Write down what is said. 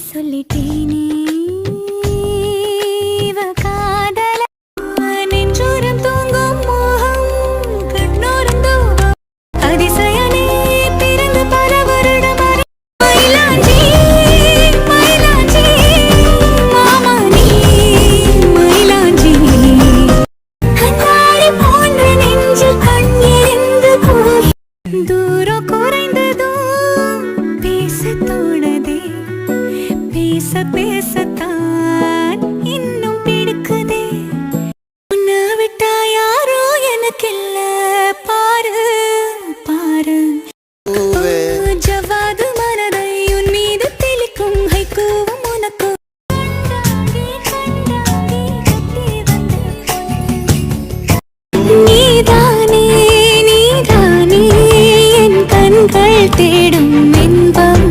சொல்லிட்டேனே காதல நெஞ்சோரம் தூங்கும் மோகம் கண்ணோரம் தூங்கும் அதிசயனே பிறந்து பல வருடம் மயிலாஞ்சி மயிலாஞ்சி மாமா நீ மயிலாஞ்சி கண்ணாடி போன்ற நெஞ்சில் கண்ணெறிந்து போய் தூரம் குறைந்ததும் பேசத்தோ